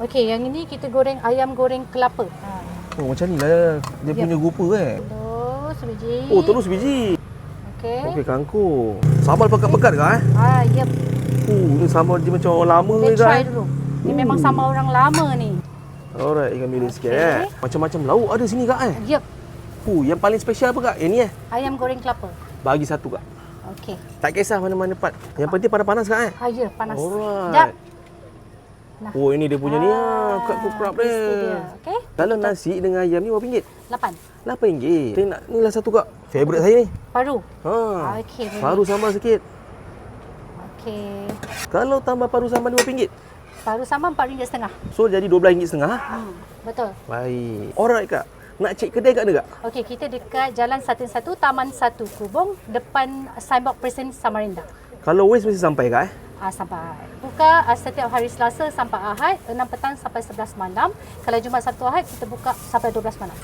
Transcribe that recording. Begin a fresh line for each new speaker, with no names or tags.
Okey, yang ini kita goreng ayam goreng kelapa.
Oh, macam ni lah dia punya rupa
Telur sebiji.
Oh, telur sebiji.
Okey.
Okey, kangkung. Sambal pekat-pekat ke
Yep.
Ni sambal dia macam orang lama
Kita
ke
try dulu. Ni memang sambal orang lama ni.
Alright, ikan bilis sikit Macam-macam lauk ada sini kak
Yep.
Yang paling special apa kak? Yang ni
Ayam goreng kelapa.
Bagi satu kak.
Okey.
Tak kisah mana-mana part. Yang penting panas-panas kak
Ya, panas.
Alright.
Jap. Nah.
Oh, ini dia punya ni krap-krap dia.
Okey.
Kalau nasi dengan ayam ni berapa ringgit?
8.
RM8. Saya nak ni lah satu kak. Favourite saya ni.
Paru.
Okey.
Okey.
Paru sambal sikit.
Okey.
Kalau tambah paru sambal ni berapa ringgit?
Paru sambal RM4.5.
So jadi RM12.5.
Betul.
Baik. Alright kak. Nak cek kedai kat mana kak?
Okey, kita dekat Jalan 101 Taman 1 Kubung, depan Signboard Presiden Samarinda.
Kalau Waze mesti sampai kak
Sampai. Buka setiap hari Selasa sampai Ahad, 6 petang sampai 11 malam. Kalau Jumaat Sabtu Ahad, kita buka sampai 12 malam.